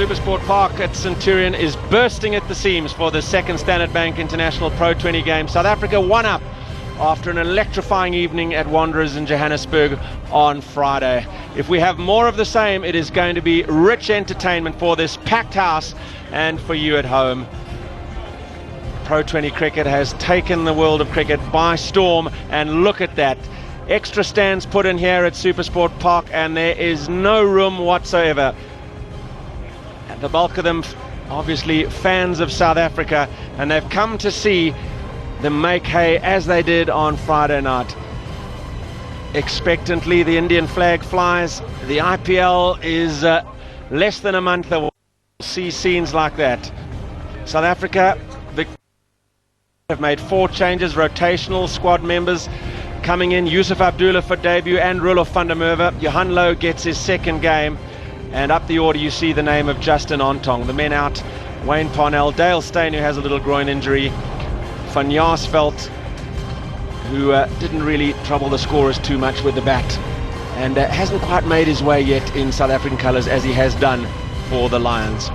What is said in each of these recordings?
Supersport Park at Centurion is bursting at the seams for the second Standard Bank International Pro 20 game. South Africa 1 up after an electrifying evening at Wanderers in Johannesburg on Friday. If we have more of the same, it is going to be rich entertainment for this packed house and for you at home. Pro 20 cricket has taken the world of cricket by storm, and look at that. Extra stands put in here at Supersport Park, and there is no room whatsoever. And the bulk of them obviously fans of South Africa, and they've come to see them make hay as they did on Friday night. Expectantly, the Indian flag flies. The IPL is less than a month away. We'll see scenes like that. South Africa have made 4 changes, rotational squad members coming in. Yusuf Abdullah for debut and Roelof van der Merwe. Johan Low gets his second game, and up the order you see the name of Justin Ontong. The men out: Wayne Parnell, Dale Steyn, who has a little groin injury, Van Jaarsveld, who didn't really trouble the scorers too much with the bat, and hasn't quite made his way yet in South African colours as he has done for the Lions.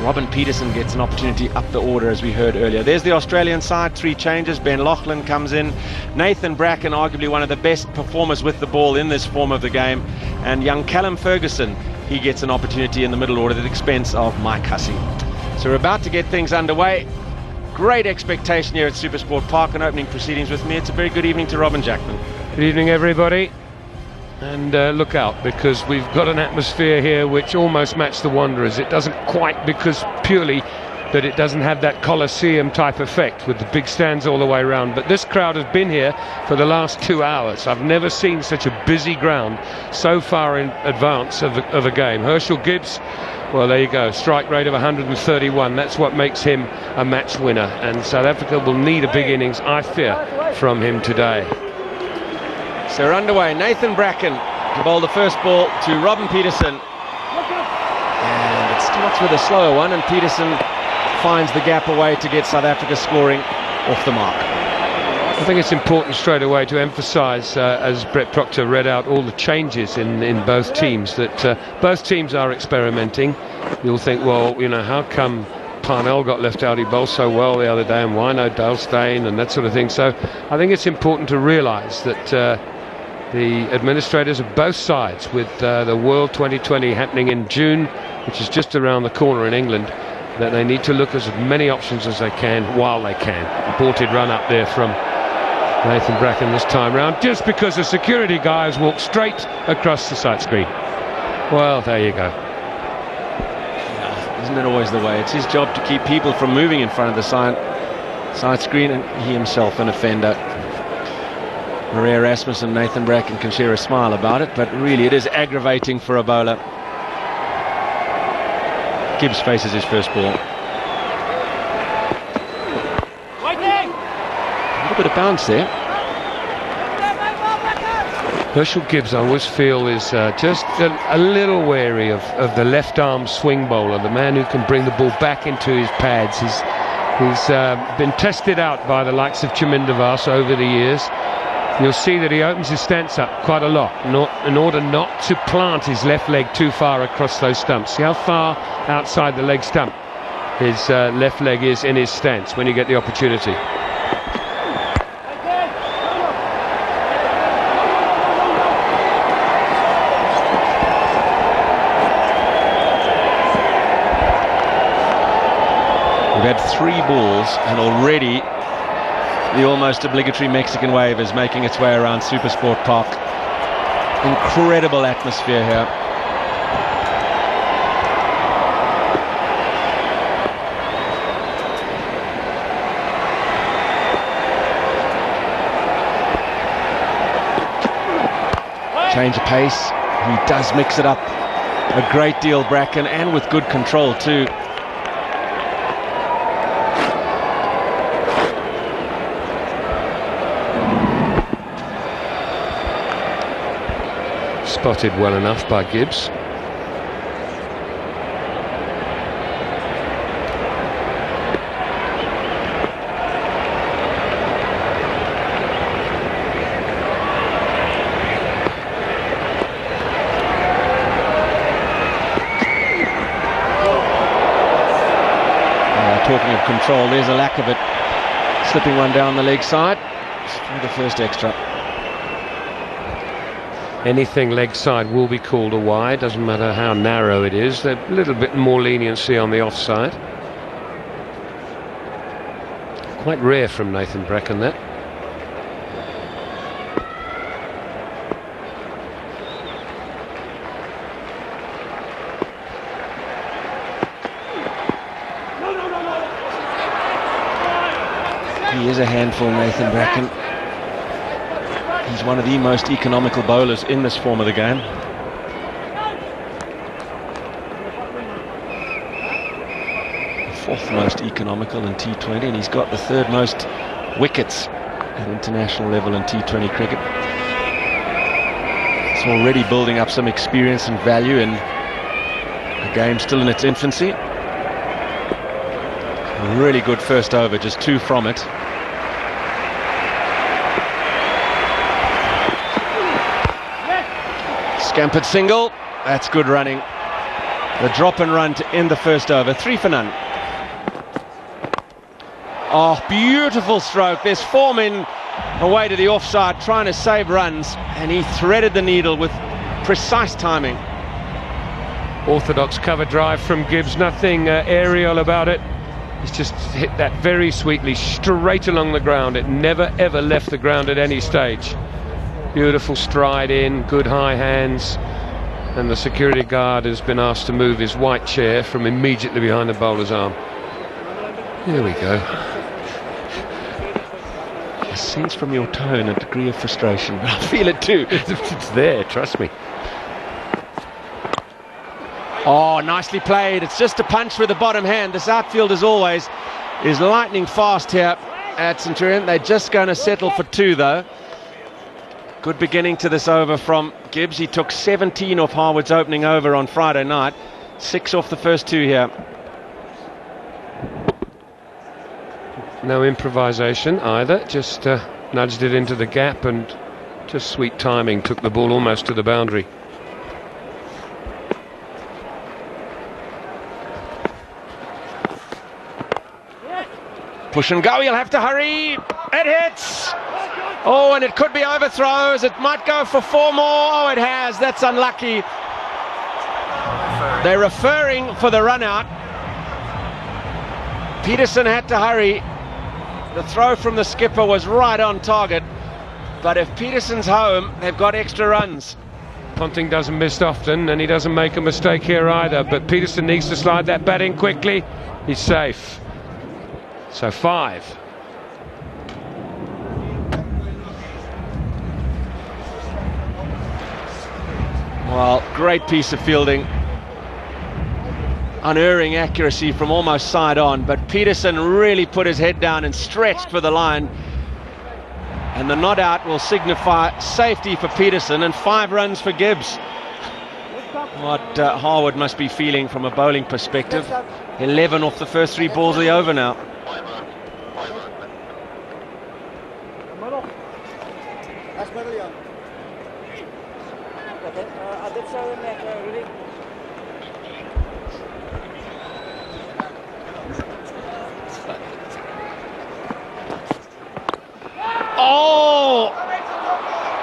Robin Peterson gets an opportunity up the order, as we heard earlier. There's the Australian side, 3 changes. Ben Loughlin comes in. Nathan Bracken, arguably one of the best performers with the ball in this form of the game. And young Callum Ferguson, he gets an opportunity in the middle order at the expense of Mike Hussey. So we're about to get things underway. Great expectation here at Supersport Park and opening proceedings. With me, it's a very good evening to Robin Jackman. Good evening, everybody. And look out, because we've got an atmosphere here which almost matched the Wanderers. It doesn't quite, because purely that it doesn't have that Colosseum type effect with the big stands all the way around. But this crowd has been here for the last 2 hours. I've never seen such a busy ground so far in advance of a game. Herschel Gibbs, well, there you go, strike rate of 131. That's what makes him a match winner. And South Africa will need a big innings, I fear, from him today. So we're underway. Nathan Bracken to bowl the first ball to Robin Peterson. And it starts with a slower one, and Peterson finds the gap away to get South Africa scoring off the mark. I think it's important straight away to emphasise, as Brett Proctor read out all the changes in both teams, that both teams are experimenting. You'll think, well, you know, how come Parnell got left out? He bowled so well the other day, and why no Dale Steyn and that sort of thing. So I think it's important to realise that the administrators of both sides, with the World 2020 happening in June, which is just around the corner in England, that they need to look at as many options as they can while they can. Aborted run up there from Nathan Bracken this time round, just because the security guy has walked straight across the sight screen. Well, there you go. Isn't it always the way? It's his job to keep people from moving in front of the side screen, and he himself an offender. Maria Rasmussen and Nathan Bracken can share a smile about it, but really it is aggravating for a bowler. Gibbs faces his first ball. A little bit of bounce there. Herschel Gibbs, I always feel, is just a little wary of the left arm swing bowler, the man who can bring the ball back into his pads. He's been tested out by the likes of Chaminda Vaas over the years. You'll see that he opens his stance up quite a lot in order not to plant his left leg too far across those stumps. See how far outside the leg stump his left leg is in his stance when you get the opportunity. We've had 3 balls, and already the almost obligatory Mexican wave is making its way around Supersport Park. Incredible atmosphere here. Change of pace. He does mix it up a great deal, Bracken, and with good control too. Spotted well enough by Gibbs. control. There's a lack of it. Slipping one down the leg side for the first extra. Anything leg side will be called a wide, doesn't matter how narrow it is. There's a little bit more leniency on the offside. Quite rare from Nathan Bracken, that. He is a handful, Nathan Bracken. He's one of the most economical bowlers in this form of the game. The fourth most economical in T20, and he's got the third most wickets at international level in T20 cricket. It's already building up some experience and value in a game still in its infancy. A really good first over, just 2 from it. Scampered single, that's good running. The drop and run to end the first over, 3 for none. Oh, beautiful stroke. There's 4 men away to the offside trying to save runs, and he threaded the needle with precise timing. Orthodox cover drive from Gibbs, nothing aerial about it. He's just hit that very sweetly straight along the ground. It never ever left the ground at any stage. Beautiful stride in, good high hands, and the security guard has been asked to move his white chair from immediately behind the bowler's arm. Here we go. I sense from your tone a degree of frustration, but I feel it too. It's there, trust me. Oh, nicely played. It's just a punch with the bottom hand. This outfield, as always, is lightning fast here at Centurion. They're just going to settle for 2, though. Good beginning to this over from Gibbs. He took 17 off Harwood's opening over on Friday night. 6 off the first 2 here. No improvisation either, just nudged it into the gap, and just sweet timing took the ball almost to the boundary. Push and go, he'll have to hurry. It hits. Oh, and it could be overthrows. It might go for 4 more. Oh, it has. That's unlucky. They're referring for the run out. Peterson had to hurry. The throw from the skipper was right on target. But if Peterson's home, they've got extra runs. Ponting doesn't miss often, and he doesn't make a mistake here either. But Peterson needs to slide that bat in quickly. He's safe. So 5. Well, great piece of fielding. Unerring accuracy from almost side on, but Peterson really put his head down and stretched for the line. And the not out will signify safety for Peterson and 5 runs for Gibbs. What Harwood must be feeling from a bowling perspective. 11 off the first 3 balls of the over now. Oh,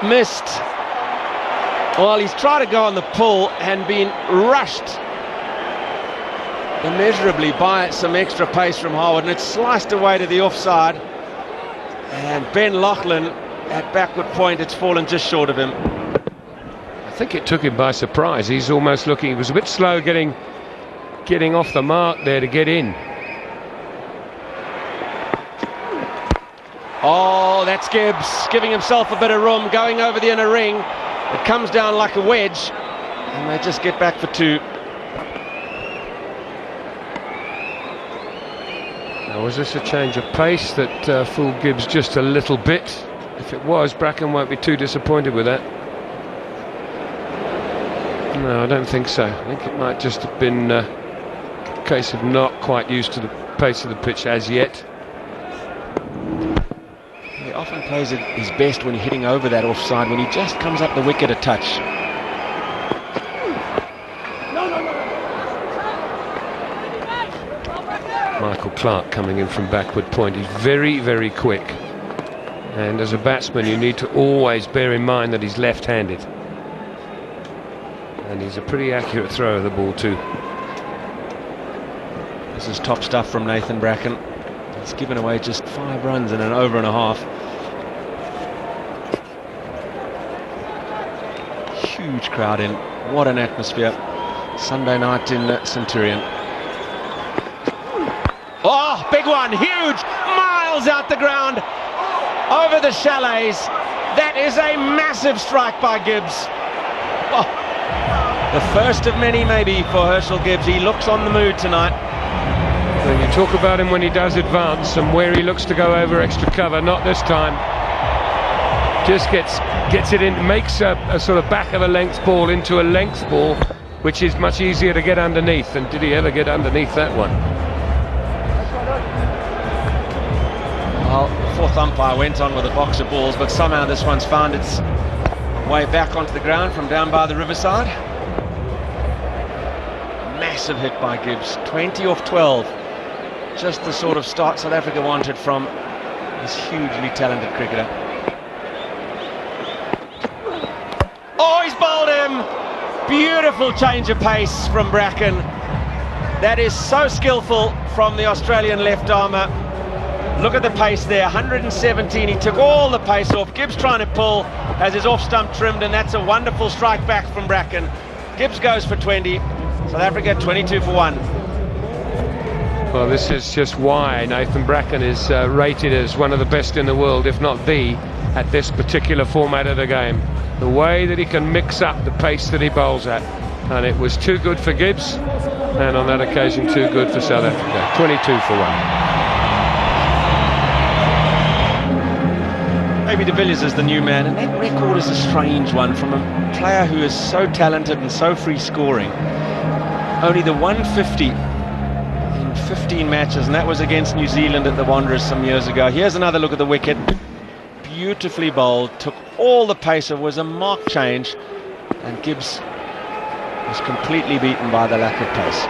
missed. Well, he's tried to go on the pull and been rushed immeasurably by some extra pace from Harwood, and it's sliced away to the offside. And Ben Loughlin at backward point, it's fallen just short of him. I think it took him by surprise. He's almost looking, he was a bit slow getting off the mark there to get in. Oh, that's Gibbs giving himself a bit of room, going over the inner ring. It comes down like a wedge, and they just get back for 2. Now, was this a change of pace that fooled Gibbs just a little bit? If it was, Bracken won't be too disappointed with that. No, I don't think so. I think it might just have been a case of not quite used to the pace of the pitch as yet. He often plays at his best when you're hitting over that offside, when he just comes up the wicket a touch. Michael Clark coming in from backward point. He's very, very quick. And as a batsman, you need to always bear in mind that he's left-handed. And he's a pretty accurate thrower of the ball too. This is top stuff from Nathan Bracken. He's given away just 5 runs in an over and a half. Huge crowd in. What an atmosphere. Sunday night in Centurion. Oh, big one, huge, miles out the ground, over the chalets. That is a massive strike by Gibbs. Oh, the first of many maybe for Herschel Gibbs. He looks on the mood tonight. When you talk about him when he does advance and where he looks to go over extra cover, not this time. Just gets it in, makes a sort of back of a length ball into a length ball, which is much easier to get underneath. And did he ever get underneath that one? Well, the fourth umpire went on with a box of balls, but somehow this one's found its way back onto the ground from down by the riverside. Massive hit by Gibbs, 20 off 12. Just the sort of start South Africa wanted from this hugely talented cricketer. Oh, he's bowled him! Beautiful change of pace from Bracken. That is so skillful from the Australian left armour. Look at the pace there, 117. He took all the pace off. Gibbs trying to pull, has his off stump trimmed, and that's a wonderful strike back from Bracken. Gibbs goes for 20. South Africa 22 for 1. Well, this is just why Nathan Bracken is rated as one of the best in the world, if not the, at this particular format of the game. The way that he can mix up the pace that he bowls at. And it was too good for Gibbs, and on that occasion too good for South Africa. 22 for 1. Maybe de Villiers is the new man, and that record is a strange one from a player who is so talented and so free scoring. Only the 150 in 15 matches, and that was against New Zealand at the Wanderers some years ago. Here's another look at the wicket. Beautifully bowled, took all the pace. It was a marked change, and Gibbs was completely beaten by the lack of pace.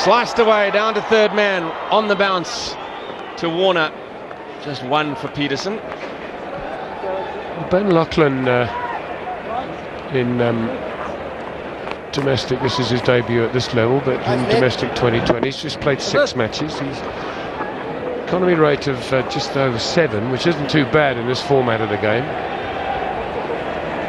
Sliced away down to third man, on the bounce to Warner. Just one for Peterson. Ben Lachlan in domestic, this is his debut at this level, but in domestic 2020 he's just played 6 matches. He's economy rate of just over 7, which isn't too bad in this format of the game.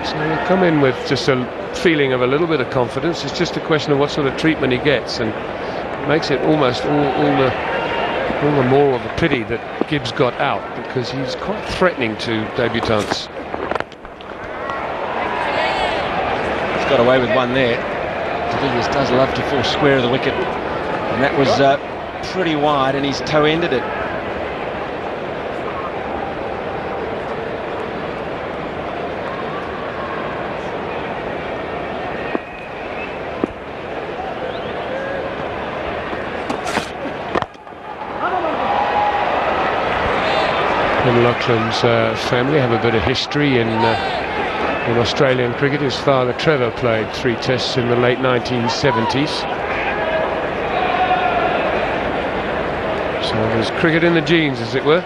So he'll come in with just a feeling of a little bit of confidence. It's just a question of what sort of treatment he gets, and it makes it almost all the more of a pity that Gibbs got out, because he's quite threatening to debutants. He's got away with one there. De Villiers does love to fall square of the wicket, and that was pretty wide, and he's toe-ended it. And Lachlan's family have a bit of history in Australian cricket. His father Trevor played 3 tests in the late 1970s. So there's cricket in the genes, as it were.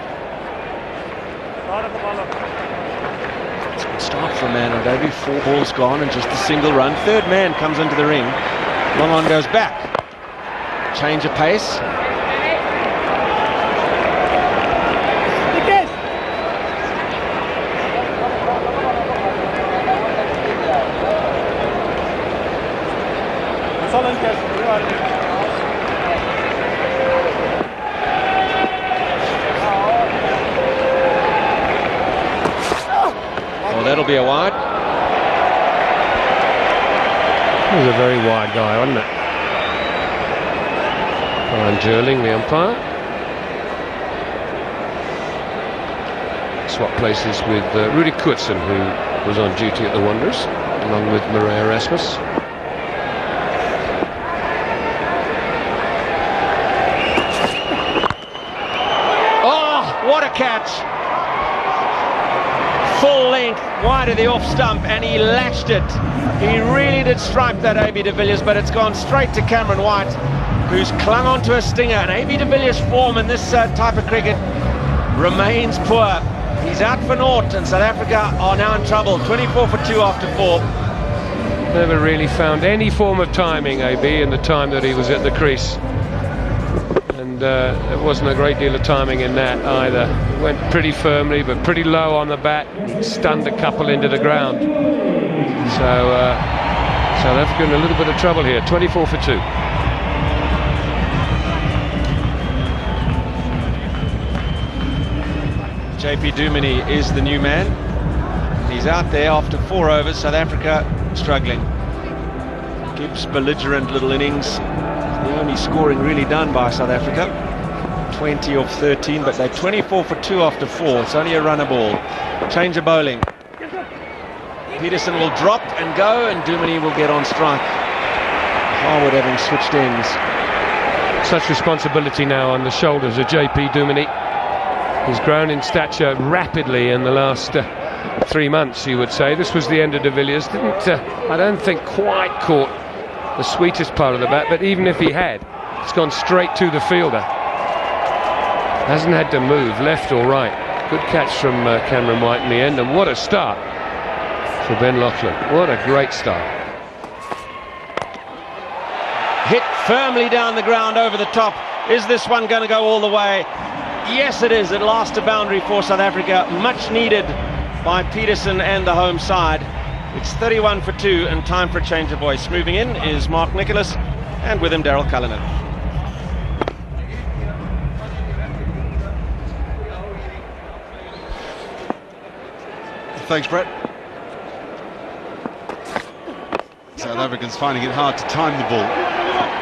It's a good start for a man on debut. 4 balls gone and just a single run. Third man comes into the ring. Long on goes back. Change of pace. That'll be a wide. He was a very wide guy, wasn't it? Brian Jerling, the umpire. Swap places with Rudy Koetsen, who was on duty at the Wanderers, along with Merwe Erasmus. Oh, what a catch! full length wide of the off stump, and he lashed it. He really did strike that AB de Villiers, but it's gone straight to Cameron White, who's clung onto a stinger. And AB de Villiers' form in this type of cricket remains poor. He's out for naught, and South Africa are now in trouble. 24 for 2 after 4. Never really found any form of timing, AB, in the time that he was at the crease. And there wasn't a great deal of timing in that either. Went pretty firmly, but pretty low on the bat. Stunned a couple into the ground. So South Africa in a little bit of trouble here. 24 for 2. JP Duminy is the new man. He's out there after 4 overs. South Africa struggling. Gibbs' belligerent little innings. The only scoring really done by South Africa. 20 of 13, but they're 24 for 2 after 4. It's only a runner ball. Change of bowling. Peterson will drop and go, and Duminy will get on strike. Harwood having switched ends. Such responsibility now on the shoulders of JP Duminy. He's grown in stature rapidly in the last 3 months, you would say. This was the end of de Villiers. Didn't, I don't think, quite caught the sweetest part of the bat, but even if he had, it's gone straight to the fielder. Hasn't had to move left or right. Good catch from Cameron White in the end, and what a start for Ben Lachlan. What a great start. Hit firmly down the ground over the top. Is this one going to go all the way? Yes, it is. At last, a boundary for South Africa, much needed by Peterson and the home side. It's 31 for 2 and time for a change of voice. Moving in is Mark Nicholas, and with him Daryl Cullinan. Thanks, Brett. South Africans finding it hard to time the ball.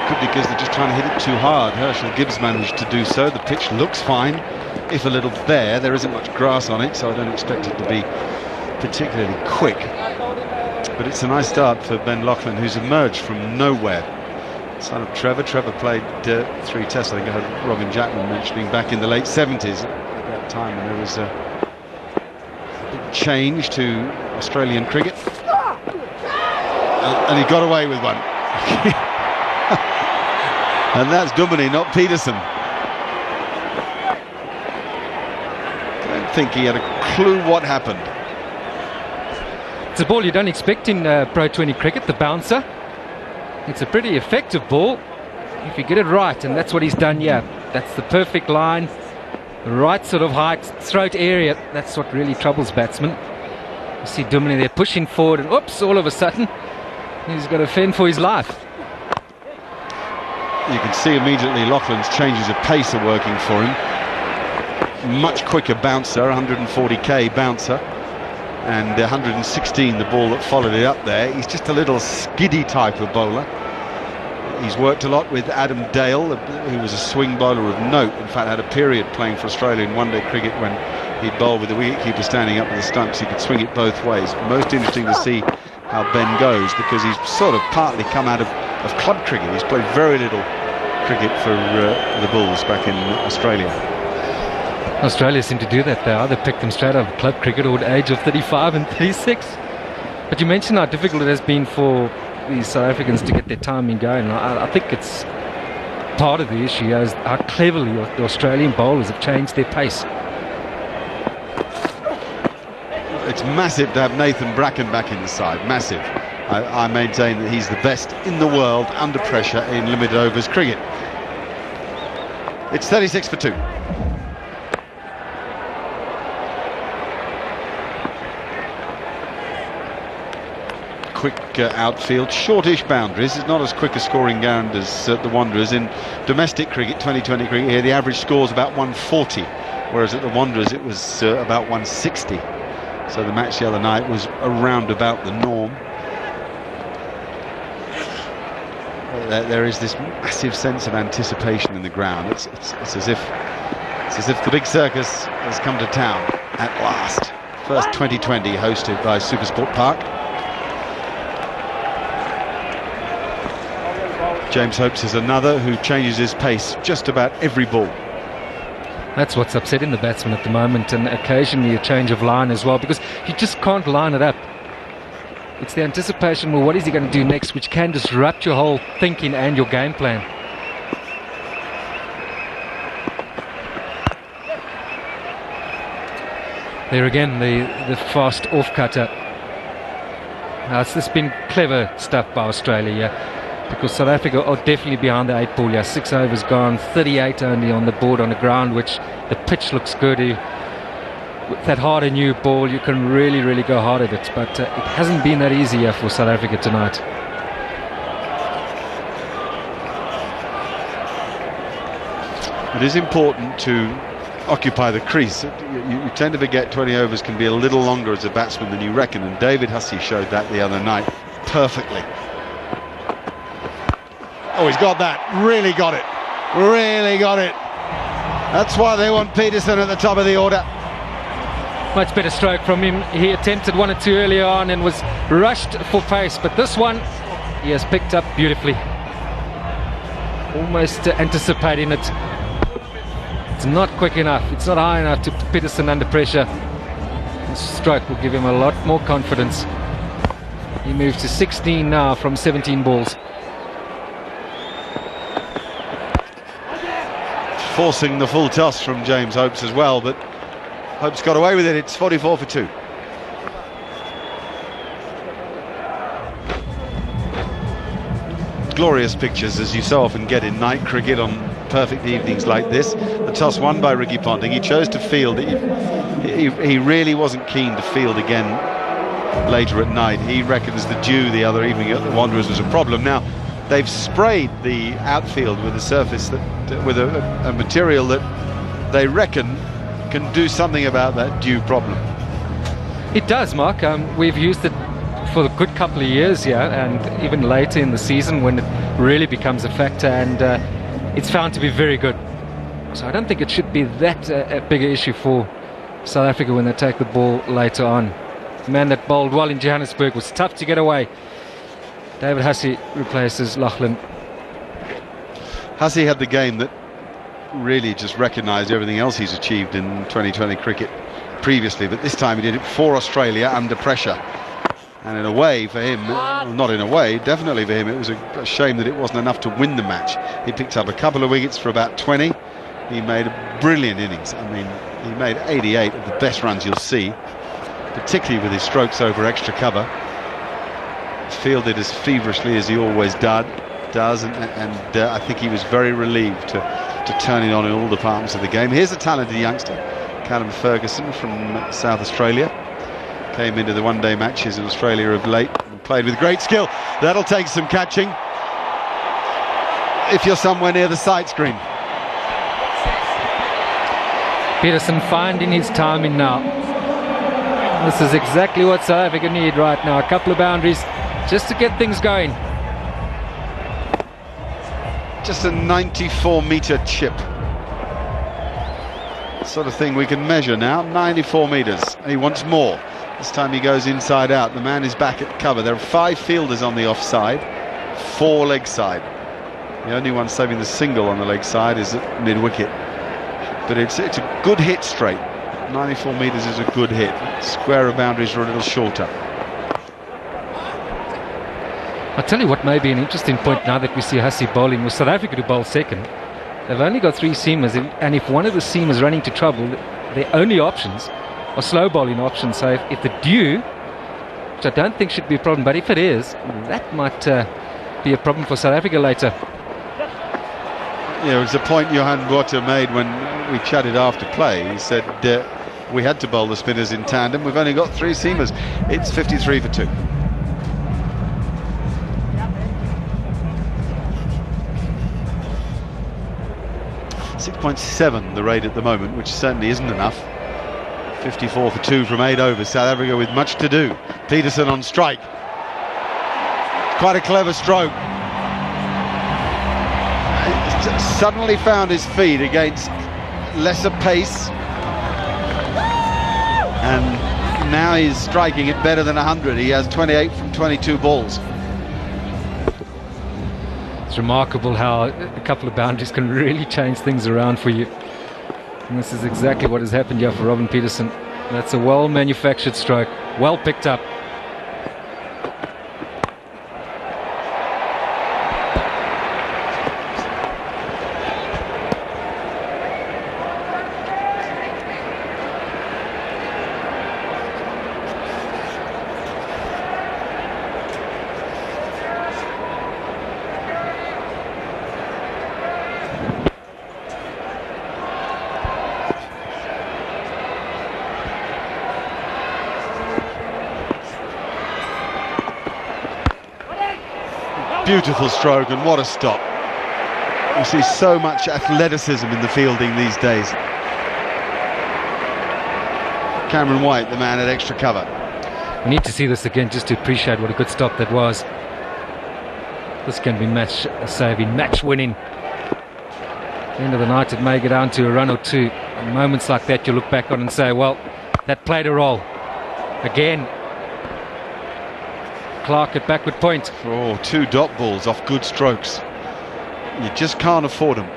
Could be because they're just trying to hit it too hard. Herschel Gibbs managed to do so. The pitch looks fine, if a little bare. There isn't much grass on it, so I don't expect it to be particularly quick. But it's a nice start for Ben Lachlan, who's emerged from nowhere. Son of Trevor. Trevor played 3 tests. I think I heard Robin Jackman mentioning back in the late 70s. At that time when there was a big change to Australian cricket. And he got away with one. And that's Duminy, not Peterson. I don't think he had a clue what happened. It's a ball you don't expect in Pro 20 cricket, the bouncer. It's a pretty effective ball if you get it right, and that's what he's done here. That's the perfect line, the right sort of height, throat area. That's what really troubles batsmen. You see Duminy there pushing forward, and oops, all of a sudden he's got to fend for his life. You can see immediately Lachlan's changes of pace are working for him. Much quicker bouncer, 140k bouncer, and 116 the ball that followed it up there. He's just a little skiddy type of bowler. He's worked a lot with Adam Dale, who was a swing bowler of note. In fact, had a period playing for Australia in one-day cricket when he'd bowl with the wicketkeeper standing up with the stumps. He could swing it both ways. Most interesting to see how Ben goes, because he's sort of partly come out of club cricket. He's played very little cricket for the Bulls back in Australia. Australia seem to do that. They either pick them straight out of club cricket or at age of 35 and 36. But you mentioned how difficult it has been for these South Africans to get their timing going. I think it's part of the issue is how cleverly the Australian bowlers have changed their pace. It's massive to have Nathan Bracken back in the side. Massive. I maintain that he's the best in the world under pressure in limited overs cricket. It's 36 for 2. Quick outfield, shortish boundaries. It's not as quick a scoring ground as the Wanderers. In domestic cricket, 2020 cricket here, the average score is about 140, whereas at the Wanderers it was about 160. So the match the other night was around about the norm. There is this massive sense of anticipation in the ground. It's as if the big circus has come to town at last. First 2020 hosted by Supersport Park. James Hopes is another who changes his pace just about every ball. That's what's upsetting the batsman at the moment, and occasionally a change of line as well, because you just can't line it up. It's the anticipation, well, what is he going to do next, which can disrupt your whole thinking and your game plan. There again, the fast off-cutter. Now, it's just been clever stuff by Australia, because South Africa are definitely behind the 8 ball. 6 overs gone, 38 only on the board on the ground, which the pitch looks good. With that harder new ball, you can really go hard at it, but it hasn't been that easy here for South Africa tonight. It is important to occupy the crease. You tend to forget 20 overs can be a little longer as a batsman than you reckon, and David Hussey showed that the other night perfectly. Oh, he's got that. Really got it. Really got it. That's why they want Peterson at the top of the order. Much better stroke from him. He attempted 1 or 2 earlier on and was rushed for pace, but this one he has picked up beautifully. Almost anticipating it. It's not quick enough. It's not high enough to put Peterson under pressure. The stroke will give him a lot more confidence. He moves to 16 now from 17 balls. Forcing the full toss from James Hopes as well, but Hopes got away with it. It's 44 for 2. Glorious pictures, as you so often get in night cricket on perfect evenings like this. The toss won by Ricky Ponting. He chose to field. He really wasn't keen to field again later at night. He reckons the dew the other evening at the Wanderers was a problem. Now, they've sprayed the outfield with a surface with a material that they reckon can do something about that dew problem. It does, Mark. We've used it for a good couple of years here, and even later in the season when it really becomes a factor, and it's found to be very good. So I don't think it should be that a bigger issue for South Africa when they take the ball later on. The man that bowled well in Johannesburg was tough to get away. David Hussey replaces Lachlan. Hussey had the game that really just recognised everything else he's achieved in 2020 cricket previously, but this time he did it for Australia under pressure. And in a way for him, well, not in a way, definitely for him, it was a shame that it wasn't enough to win the match. He picked up a couple of wickets for about 20. He made a brilliant innings. I mean, he made 88 of the best runs you'll see, particularly with his strokes over extra cover. Fielded as feverishly as he always does, and I think he was very relieved to turn it on in all departments of the game. Here's a talented youngster, Callum Ferguson from South Australia. Came into the one-day matches in Australia of late and played with great skill. That'll take some catching if you're somewhere near the sight screen. Peterson finding his timing now. This is exactly what South Africa need right now. A couple of boundaries just to get things going. Just a 94-metre chip. Sort of thing we can measure now. 94 metres. He wants more. This time he goes inside out. The man is back at cover. There are 5 fielders on the offside, 4 leg side. The only one saving the single on the leg side is at mid-wicket. But it's a good hit straight. 94 metres is a good hit. Square of boundaries are a little shorter. I'll tell you what may be an interesting point now that we see Hussey bowling was South Africa to bowl second. They've only got 3 seamers, and if one of the seamers running to trouble, their only options are slow bowling options. So if the dew, which I don't think should be a problem, but if it is, that might be a problem for South Africa later. Yeah, it was a point Merwe and Botha made when we chatted after play. He said we had to bowl the spinners in tandem. We've only got 3 seamers. It's 53 for 2. .7 the rate at the moment, which certainly isn't enough. 54 for 2 from 8 overs. South Africa with much to do. Peterson on strike. Quite a clever stroke. Suddenly found his feet against lesser pace, and now he's striking it better than 100. He has 28 from 22 balls. It's remarkable how a couple of boundaries can really change things around for you. And this is exactly what has happened here for Robin Peterson. That's a well-manufactured stroke, well picked up. Beautiful stroke, and what a stop. You see so much athleticism in the fielding these days. Cameron White, the man at extra cover. We need to see this again just to appreciate what a good stop that was. This can be match-saving, match-winning. At the end of the night, it may get down to a run or two. And moments like that, you look back on and say, well, that played a role. Again, Clark at backward point. Oh, 2 dot balls off good strokes. You just can't afford them.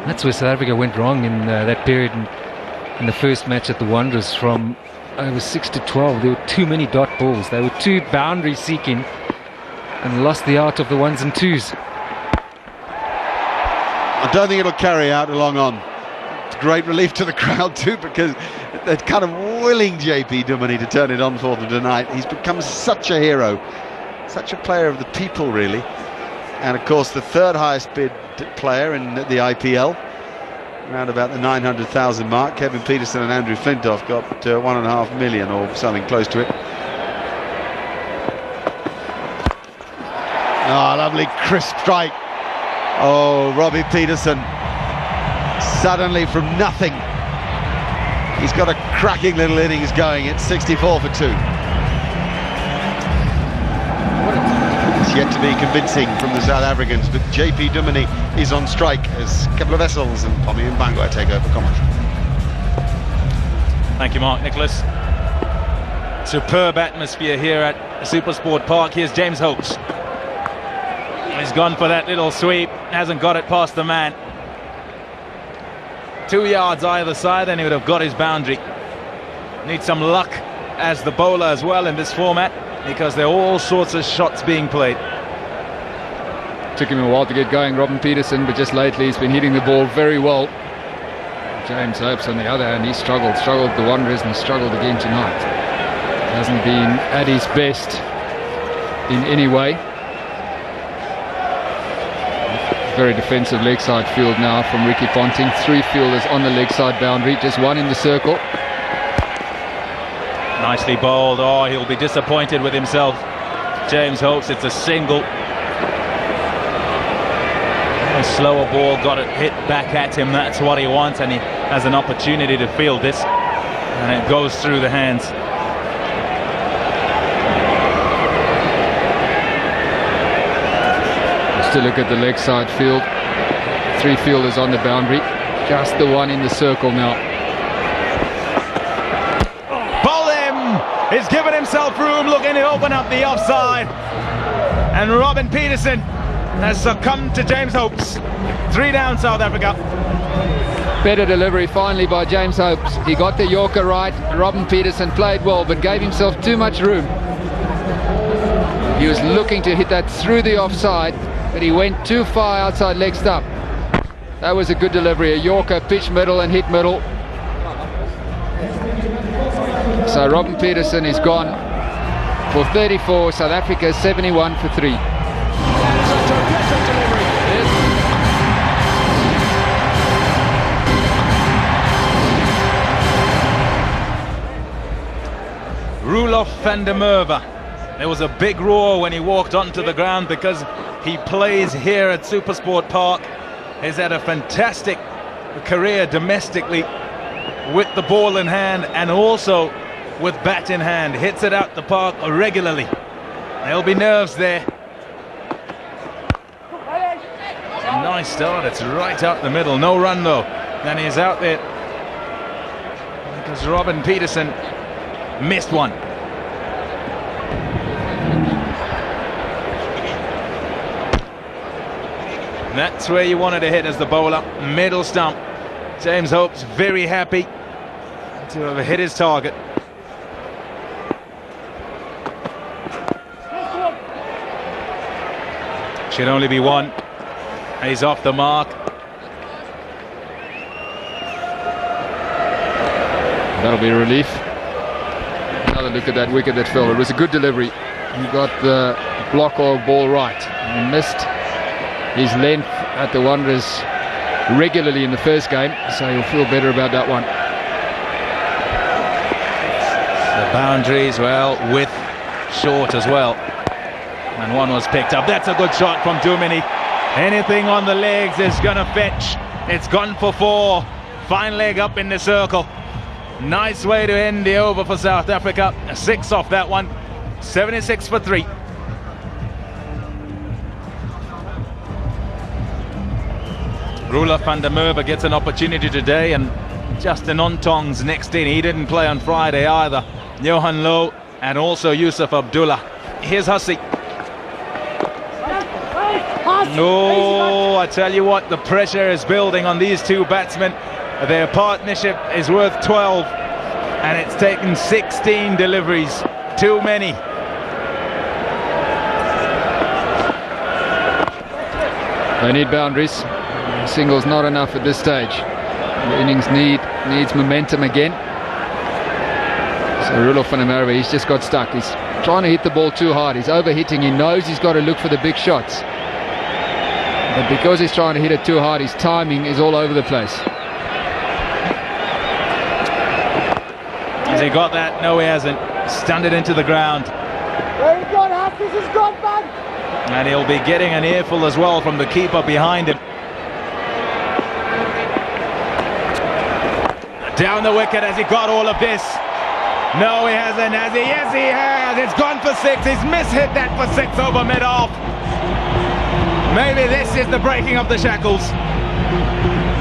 That's where South Africa went wrong in that period in the first match at the Wanderers. From over 6 to 12, there were too many dot balls. They were too boundary seeking and lost the art of the ones and twos. I don't think it'll carry out along on. It's great relief to the crowd too, because they're kind of willing JP Duminy to turn it on for them tonight. He's become such a hero, such a player of the people, really. And of course, the third highest bid player in the IPL, around about the 900,000 mark. Kevin Peterson and Andrew Flintoff got 1.5 million or something close to it. Oh, lovely crisp strike. Oh, Robbie Peterson, suddenly from nothing, he's got a cracking little innings going. It's 64 for 2. It's yet to be convincing from the South Africans, but JP Duminy is on strike as Kepler Wessels and Pommy Mbangwa take over commentary. Thank you, Mark Nicholas. Superb atmosphere here at Supersport Park. Here's James Hopes. He's gone for that little sweep, hasn't got it past the man. 2 yards either side and he would have got his boundary. Needs some luck as the bowler as well in this format, because there are all sorts of shots being played. Took him a while to get going, Robin Peterson, but just lately he's been hitting the ball very well. James Hopes on the other hand, he struggled the Wanderers, and he struggled again tonight. Hasn't been at his best in any way. Very defensive leg side field now from Ricky Ponting. 3 fielders on the leg side boundary, just 1 in the circle. Nicely bowled. Oh, he'll be disappointed with himself. James Hopes, it's a single. A slower ball got it hit back at him. That's what he wants, and he has an opportunity to field this, and it goes through the hands. To look at the leg side field, 3 fielders on the boundary, just the 1 in the circle now. Bowl him! He's given himself room, looking to open up the offside, and Robin Peterson has succumbed to James Hopes. 3 down, South Africa. Better delivery finally by James Hopes. He got the Yorker right. Robin Peterson played well, but gave himself too much room. He was looking to hit that through the offside, but he went too far outside leg stump. That was a good delivery. A Yorker, pitch middle and hit middle. So Robin Peterson is gone for 34. South Africa 71 for 3. Roelof van der Merwe. There was a big roar when he walked onto the ground, because he plays here at Supersport Park. He's had a fantastic career domestically with the ball in hand and also with bat in hand. Hits it out the park regularly. There'll be nerves there. It's a nice start. It's right out the middle. No run though. And he's out there because Robin Peterson missed one. That's where you wanted to hit as the bowler, middle stump. James Hope's very happy to have hit his target. Should only be one. He's off the mark. That'll be a relief. Another look at that wicket that fell. It was a good delivery. He got the block or ball right. He missed his length at the Wanderers regularly in the first game, so he'll feel better about that one. The boundaries, well, width short as well. And one was picked up. That's a good shot from Dumini. Anything on the legs is going to fetch. It's gone for 4. Fine leg up in the circle. Nice way to end the over for South Africa. A 6 off that one. 76 for 3. Roelof van der Merwe gets an opportunity today, and Justin Ontong's next in. He didn't play on Friday either. Johan Low and also Yusuf Abdullah. Here's Hussey. No, I tell you what, the pressure is building on these two batsmen. Their partnership is worth 12, and it's taken 16 deliveries. Too many. They need boundaries. Singles not enough at this stage. The innings needs momentum again. So Roelof van der Merwe, he's just got stuck. He's trying to hit the ball too hard. He's overhitting. He knows he's got to look for the big shots. But because he's trying to hit it too hard, his timing is all over the place. Has he got that? No, he hasn't. Stunned it into the ground. Very good, Hafiz has gone back. And he'll be getting an earful as well from the keeper behind him. Down the wicket. Has he got all of this? No, he hasn't, has he? Yes, he has. It's gone for 6. He's mishit that for 6 over mid-off. Maybe this is the breaking of the shackles.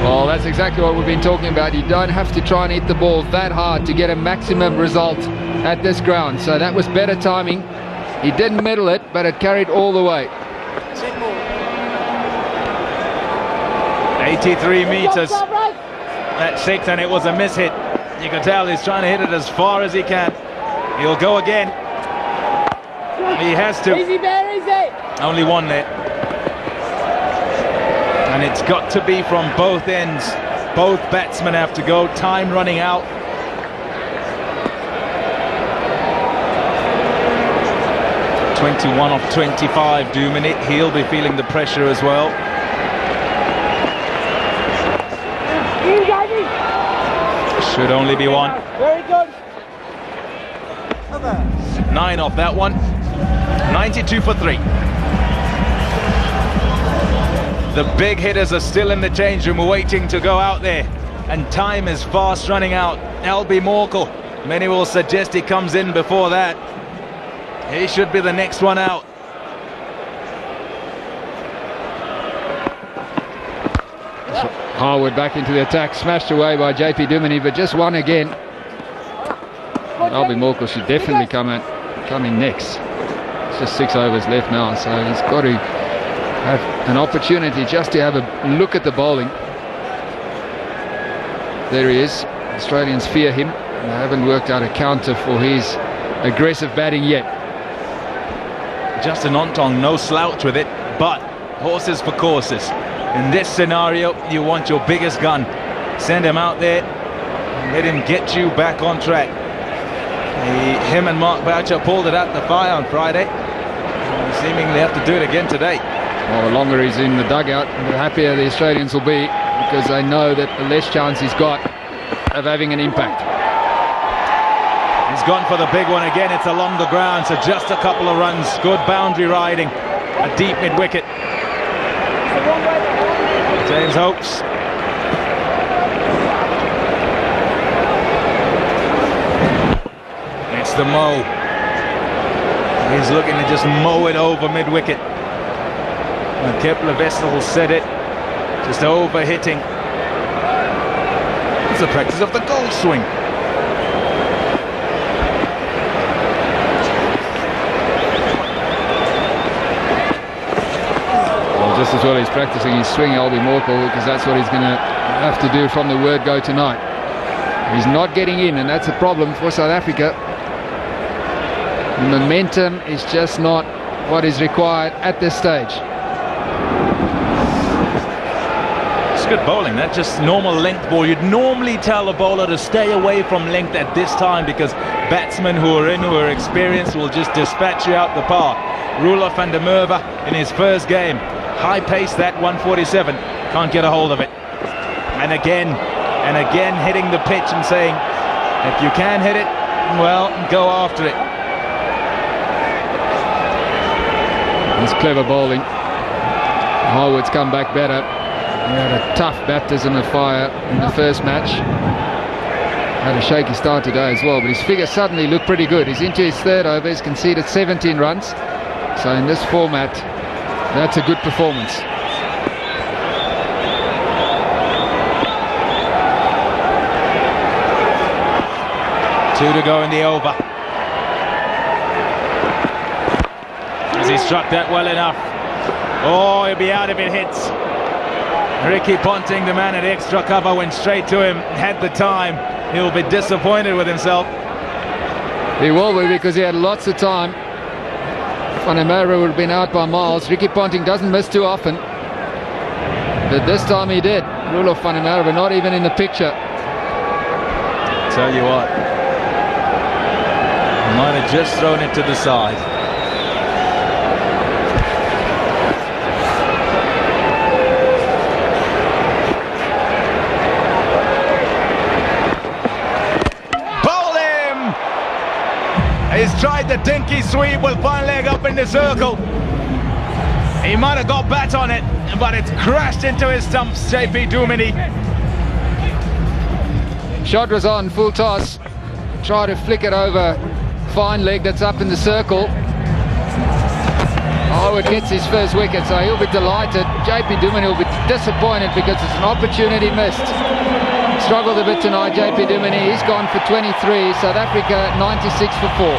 Well, that's exactly what we've been talking about. You don't have to try and hit the ball that hard to get a maximum result at this ground. So that was better timing. He didn't middle it, but it carried all the way. 83 meters. That's 6, and it was a mishit. You can tell he's trying to hit it as far as he can. He'll go again. He has to. Easy, bear, easy. Only one there. And it's got to be from both ends. Both batsmen have to go. Time running out. (21 off 25). Dumini, he'll be feeling the pressure as well. Should only be one. Very good. 9 off that one. 92 for 3. The big hitters are still in the change room waiting to go out there, and time is fast running out. LB Morkel, many will suggest he comes in before that. He should be the next one out. Harwood back into the attack, smashed away by JP Dumini, but just one again. LB Morkel should definitely come in next. It's just 6 overs left now, so he's got to have an opportunity just to have a look at the bowling. There he is. Australians fear him. They haven't worked out a counter for his aggressive batting yet. Justin Ontong, no slouch with it, but horses for courses. In this scenario, you want your biggest gun. Send him out there, let him get you back on track. Him and Mark Boucher pulled it out the fire on Friday. They seemingly have to do it again today. Well, the longer he's in the dugout, the happier the Australians will be, because they know that the less chance he's got of having an impact. He's gone for the big one again. It's along the ground, so just a couple of runs. Good boundary riding. A deep mid-wicket. James Hopes. It's the mow. He's looking to just mow it over mid-wicket. And Kepler Wessel said it. Just over-hitting. It's the practice of the goal swing. just as well he's practicing his swing, Albie Morkel, because that's what he's going to have to do from the word go tonight. He's not getting in, and that's a problem for South Africa. The momentum is just not what is required at this stage. It's good bowling. That's just normal length ball. You'd normally tell a bowler to stay away from length at this time, because batsmen who are experienced will just dispatch you out the park. Roelof van der Merwe in his first game, high pace, that 147, can't get a hold of it. And again hitting the pitch and saying, if you can hit it, well, go after it. It's clever bowling. Harwood's come back better. He had a tough baptism of fire in the first match. Had a shaky start today as well, but his figures suddenly look pretty good. He's into his third over, he's conceded 17 runs. So in this format, that's a good performance. Two to go in the over. Has he struck that well enough? Oh, he'll be out if it hits. Ricky Ponting, the man at extra cover, went straight to him, had the time. He'll be disappointed with himself. He will be, because he had lots of time. Van der Merwe would have been out by miles. Ricky Ponting doesn't miss too often, but this time he did. Roelof van der Merwe not even in the picture. Tell you what, might have just thrown it to the side. He's tried the dinky sweep with one leg up in the circle. He might have got bat on it, but it's crashed into his stumps, JP Duminy. Shot was on, full toss. Try to flick it over. Fine leg that's up in the circle. Harwood gets his first wicket, so he'll be delighted. JP Duminy will be disappointed because it's an opportunity missed. Struggled a bit tonight, JP Duminy. He's gone for 23. South Africa 96 for 4.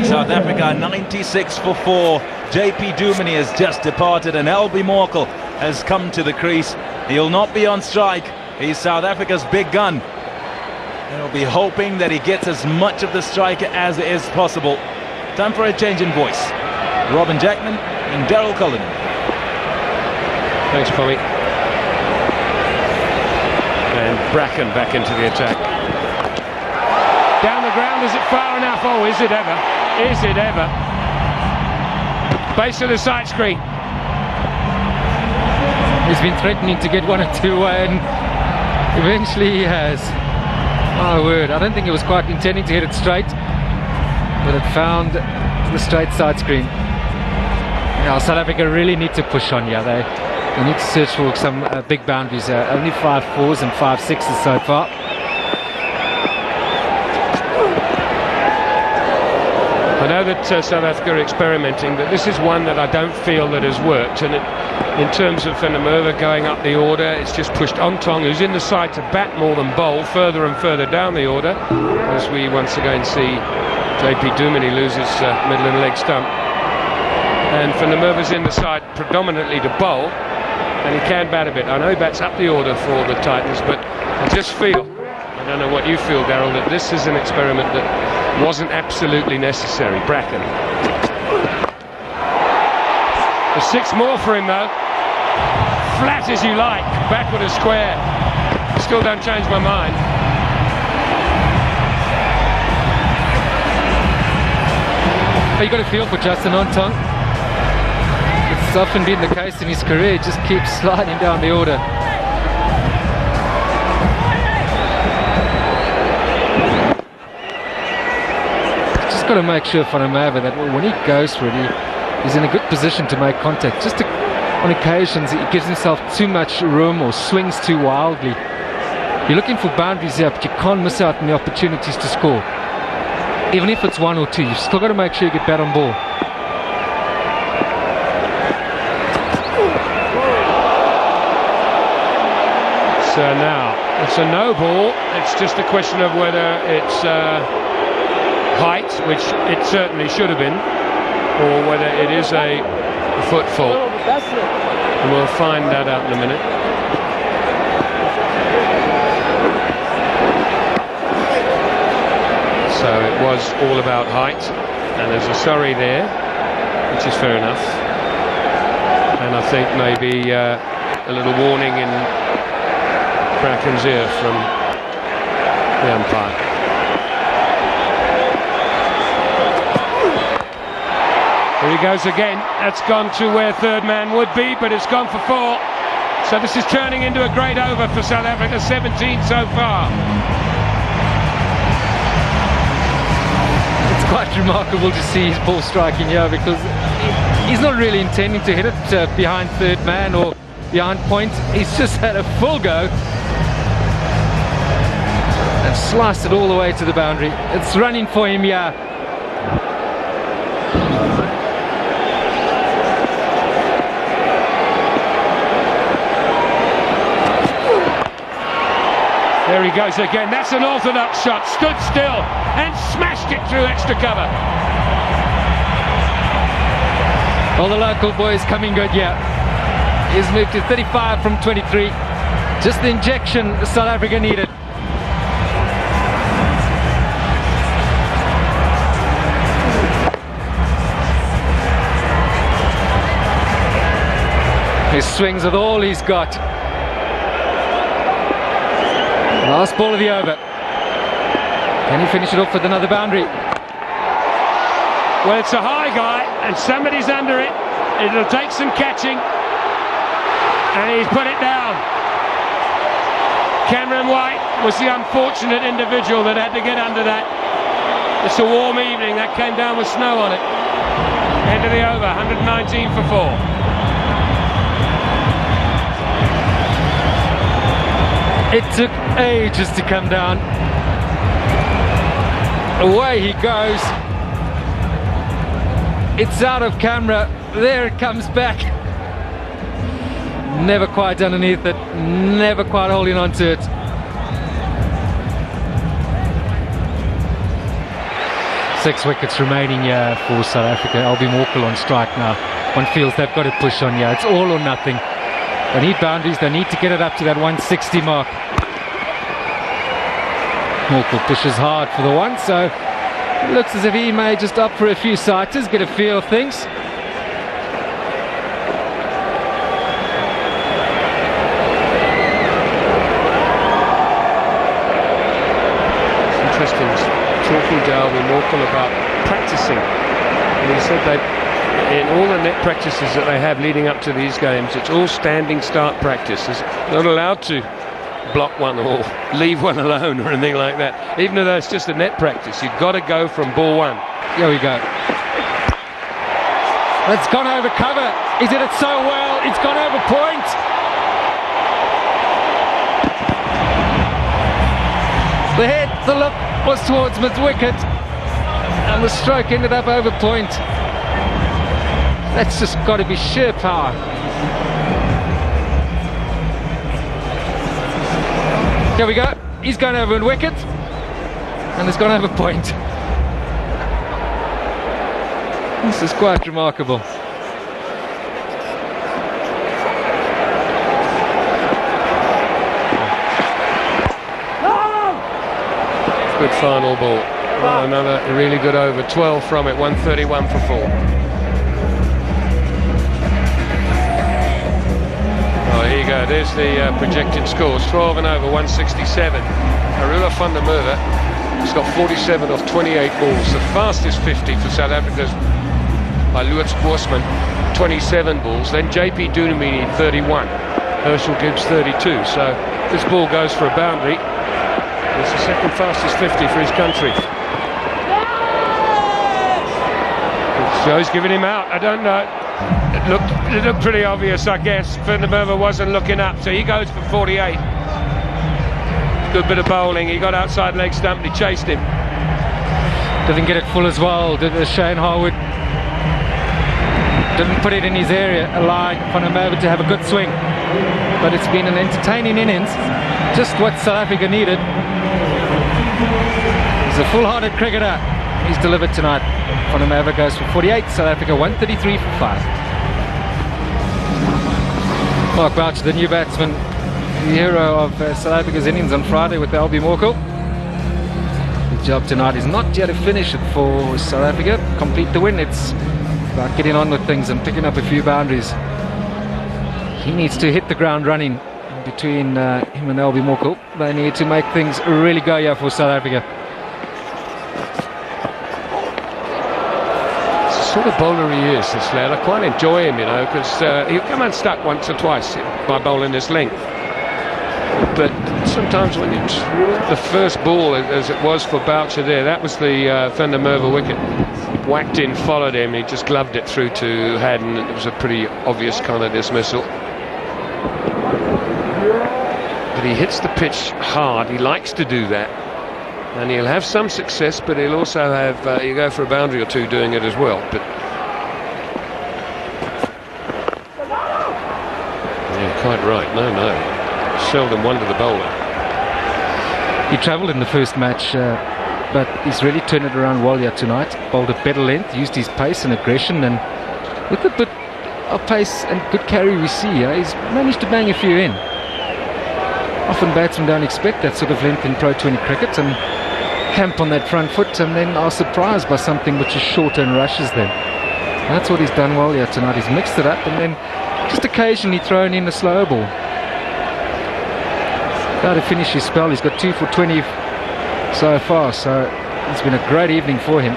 South Africa 96 for 4. JP Duminy has just departed, and Albie Morkel has come to the crease. He'll not be on strike. He's South Africa's big gun. He'll be hoping that he gets as much of the strike as is possible. Time for a change in voice. Robin Jackman and Daryl Cullinan. Thanks, Polly. And Bracken back into the attack. Down the ground, is it far enough? Oh, is it ever? Is it ever? Base of the sight screen. He's been threatening to get one or two away, and eventually he has. My word, I don't think he was quite intending to hit it straight, but it found the straight side screen. Now South Africa really need to push on here. They need to search for some big boundaries. Only 5 4s and 5 6s so far. I know that South Africa are experimenting, but this is one that I don't feel that has worked. And in terms of Van der Merwe going up the order, it's just pushed Ontong, who's in the side to bat more than bowl, further and further down the order, as we once again see JP Duminy lose his middle and leg stump. And Van der Merwe's in the side predominantly to bowl, and he can bat a bit. I know he bats up the order for the Titans, but I just feel, I don't know what you feel, Daryl, that this is an experiment that wasn't absolutely necessary. Bracken. There's 6 more for him though. Flat as you like, backward as square. Still don't change my mind. You got to feel for Justin Ontong. It's often been the case in his career. He just keeps sliding down the order. Just got to make sure for Van der Merwe that when he goes for it, he's in a good position to make contact. Just on occasions, he gives himself too much room or swings too wildly. You're looking for boundaries here, but you can't miss out on the opportunities to score. Even if it's 1 or 2, you've still got to make sure you get bat on ball. So now, it's a no ball. It's just a question of whether it's height, which it certainly should have been, or whether it is a foot fault. And we'll find that out in a minute. So it was all about height, and there's a sorry there, which is fair enough. And I think maybe a little warning in Kraken's ear from the umpire. Here he goes again. That's gone to where third man would be, but it's gone for 4. So this is turning into a great over for South Africa, 17 so far. It's quite remarkable to see his ball striking here, because he's not really intending to hit it behind third man or behind point. He's just had a full go and sliced it all the way to the boundary. It's running for him, yeah. There he goes again. That's an orthodox shot. Stood still and smashed it through extra cover. All the local boys coming good, yeah. He's moved to 35 from 23. Just the injection South Africa needed. He swings with all he's got. Last ball of the over. Can he finish it off with another boundary? Well, it's a high guy, and somebody's under it. It'll take some catching, and he's put it down. Cameron White was the unfortunate individual that had to get under that. It's a warm evening. That came down with snow on it. End of the over, 119 for 4. It took ages to come down. Away he goes. It's out of camera. There it comes back. Never quite underneath it. Never quite holding on to it. Six wickets remaining here for South Africa. Albie Morkel on strike now. One feels they've got to push on here. It's all or nothing. They need boundaries. They need to get it up to that 160 mark. Morkel pushes hard for the one, so it looks as if he may just opt for a few sighters, get a feel of things. It's interesting talking to Albie Morkel about practicing. And he said that in all the net practices that they have leading up to these games, it's all standing start practice. They're not allowed to block one or leave one alone or anything like that. Even though it's just a net practice, you've got to go from ball one. Here we go. It's gone over cover. He did it so well. It's gone over point. The head, the look was towards mid-wicket, and the stroke ended up over point. That's just got to be sheer power. Here we go. He's gone over in wicket, and it's gone over point. This is quite remarkable. Good final ball. Well, another really good over. 12 from it. 131 for 4. Oh, here you go. There's the projected scores. 12 and over, 167. Arula van der Merwe has got 47 off 28 balls. The fastest 50 for South Africa by Lewis Borsman, 27 balls. Then JP Dunamini, 31. Herschel Gibbs, 32. So this ball goes for a boundary. It's the second fastest 50 for his country. Joe's giving him out. I don't know. It looked pretty obvious, I guess. Van der Merwe wasn't looking up, so he goes for 48. Good bit of bowling. He got outside leg stump and he chased him. Didn't get it full as well. Shane Harwood didn't put it in his area, allowing Van der Merwe to have a good swing. But it's been an entertaining innings. Just what South Africa needed. He's a full-hearted cricketer. He's delivered tonight. Van der Merwe goes for 48. South Africa 133 for 5. Mark Boucher, the new batsman, the hero of South Africa's innings on Friday with the LB Morkel. His job tonight is not yet a finish for South Africa. Complete the win. It's about getting on with things and picking up a few boundaries. He needs to hit the ground running between him and LB Morkel. They need to make things really go here for South Africa. Sort of bowler he is, this lad. I quite enjoy him, you know, because he'll come unstuck once or twice by bowling this length. But sometimes when it's the first ball, as it was for Boucher there, that was the Van der Merwe wicket. Whacked in, followed him, he just gloved it through to Haddon. It was a pretty obvious kind of dismissal. But he hits the pitch hard, he likes to do that. And he'll have some success, but he'll also have, you go for a boundary or two doing it as well. But yeah, quite right. No. Seldom wonder the bowler. He travelled in the first match, but he's really turned it around well here tonight. Bowled a better length, used his pace and aggression, and with a bit of pace and good carry we see here, he's managed to bang a few in. Often batsmen don't expect that sort of length in Pro 20 cricket and camp on that front foot and then are surprised by something which is shorter and rushes them. And that's what he's done well here tonight. He's mixed it up and then just occasionally thrown in a slow ball. Now to finish his spell, he's got 2 for 20 so far, so it's been a great evening for him.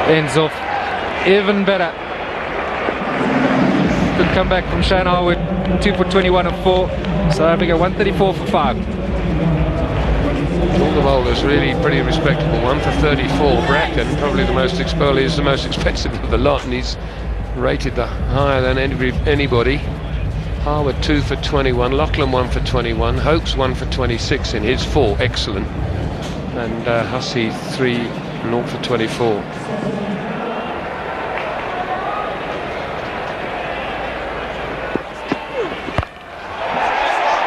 Ends off even better. Good comeback from Shane Harwood. 2 for 21 and 4. South Africa 134 for 5. All the bowlers really pretty respectable. 1 for 34. Bracken, probably the most is the most expensive of the lot, and he's rated higher than anybody. Harwood 2 for 21. Lachlan 1 for 21. Hopes 1 for 26 in his 4. Excellent. And Hussey 3 0 for 24.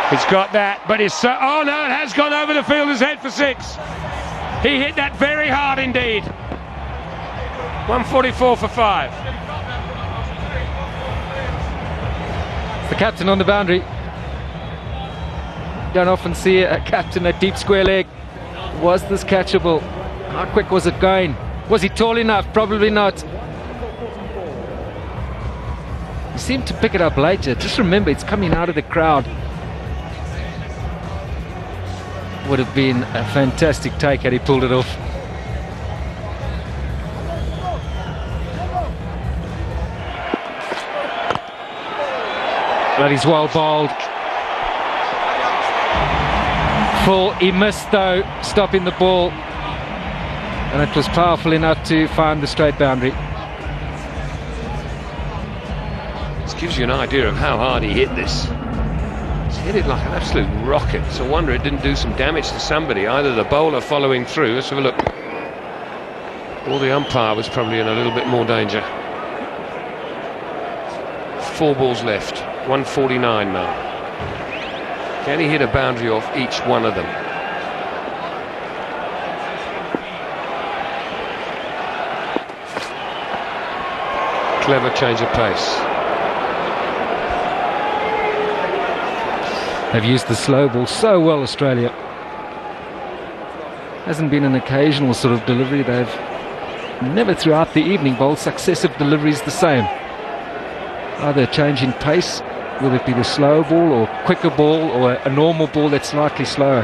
He's got that, but it's oh no, it has gone over the fielder's head for 6. He hit that very hard indeed. 144 for 5. It's the captain on the boundary. Don't often see a captain at deep square leg. Was this catchable? How quick was it going? Was he tall enough? Probably not. He seemed to pick it up later. Just remember, it's coming out of the crowd. Would have been a fantastic take had he pulled it off. But he's well bowled. Full, he missed though, stopping the ball, and it was powerful enough to find the straight boundary. This gives you an idea of how hard he hit this. Hit it like an absolute rocket. It's a wonder it didn't do some damage to somebody, either the bowler following through. Let's have a look. Or the umpire was probably in a little bit more danger. 4 balls left. 149 now. Can he hit a boundary off each one of them? Clever change of pace. They've used the slow ball so well, Australia. Hasn't been an occasional sort of delivery. They've never throughout the evening bowled successive deliveries the same. Either a change in pace, whether it be the slow ball or quicker ball or a normal ball that's slightly slower.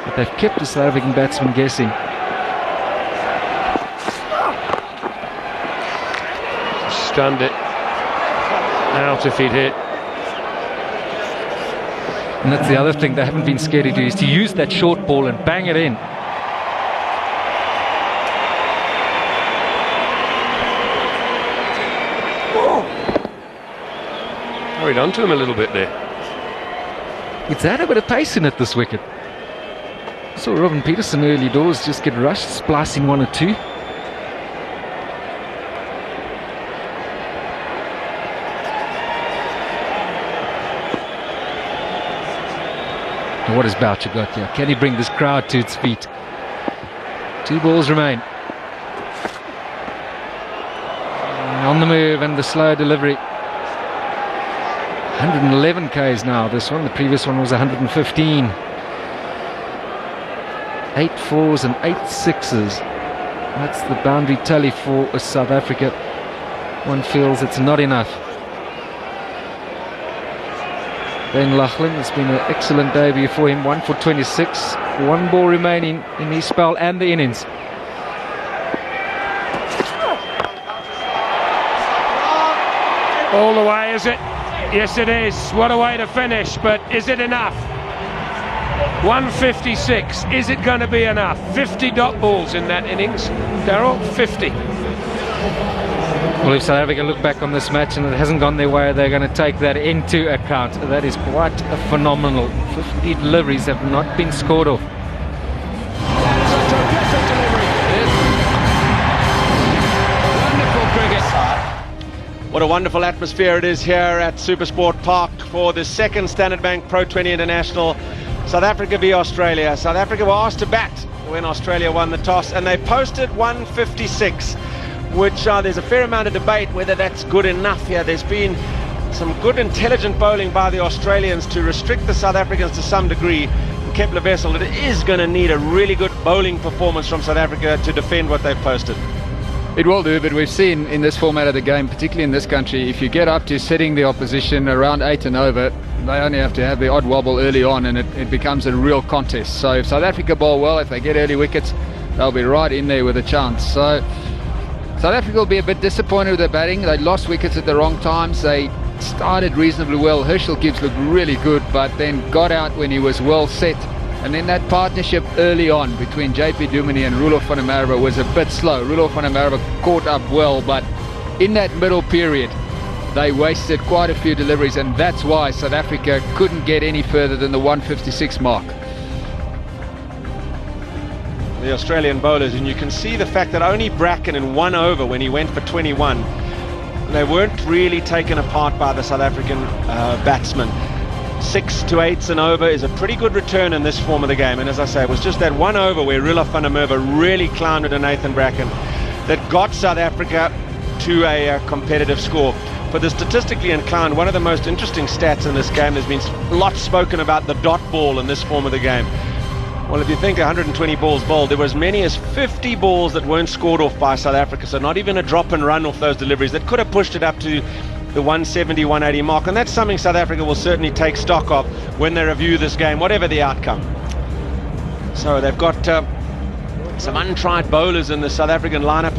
But they've kept the South African batsman guessing. Stunned it. Out if he'd hit. And that's the other thing they haven't been scared to do, is to use that short ball and bang it in. Hurried on to him a little bit there. It's had a bit of pace in it, this wicket. I saw Robin Peterson early doors just get rushed, splicing 1 or 2. What has Boucher got here? Can he bring this crowd to its feet? 2 balls remain. On the move and the slow delivery. 111 Ks now, this one. The previous one was 115. 8 4s and 8 6s. That's the boundary tally for South Africa. One feels it's not enough. Ben Lachlan, it's been an excellent debut for him. 1 for 26. 1 ball remaining in his spell and the innings. All the way, is it? Yes, it is. What a way to finish, but is it enough? 156. Is it going to be enough? 50 dot balls in that innings. Darryl, 50. Well, if South Africa look back on this match and it hasn't gone their way, they're going to take that into account. That is quite a phenomenal. 50 deliveries have not been scored off. Wonderful cricket. What a wonderful atmosphere it is here at SuperSport Park for the second Standard Bank Pro 20 International. South Africa v Australia. South Africa were asked to bat when Australia won the toss, and they posted 156, which there's a fair amount of debate whether that's good enough here. There's been some good intelligent bowling by the Australians to restrict the South Africans to some degree. Kepler Wessel, it is going to need a really good bowling performance from South Africa to defend what they've posted. It will do, but we've seen in this format of the game, particularly in this country, if you get up to setting the opposition around 8 and over, they only have to have the odd wobble early on and it becomes a real contest. So if South Africa bowl well, if they get early wickets, they'll be right in there with a chance. So South Africa will be a bit disappointed with their batting. They lost wickets at the wrong times. They started reasonably well. Herschel Gibbs looked really good, but then got out when he was well set. And then that partnership early on between JP Duminy and Roelof van der Merwe was a bit slow. Roelof van der Merwe caught up well, but in that middle period, they wasted quite a few deliveries, and that's why South Africa couldn't get any further than the 156 mark. The Australian bowlers, and you can see the fact that only Bracken in 1 over when he went for 21, they weren't really taken apart by the South African batsmen. 6 to 8s and over is a pretty good return in this form of the game, and as I say, it was just that 1 over where Roelof van der Merwe really clowned to Nathan Bracken that got South Africa to a competitive score. For the statistically inclined, one of the most interesting stats in this game, there's been a lot spoken about the dot ball in this form of the game. Well, if you think 120 balls bowled, there were as many as 50 balls that weren't scored off by South Africa, so not even a drop and run off those deliveries that could have pushed it up to the 170, 180 mark, and that's something South Africa will certainly take stock of when they review this game, whatever the outcome. So they've got some untried bowlers in the South African lineup.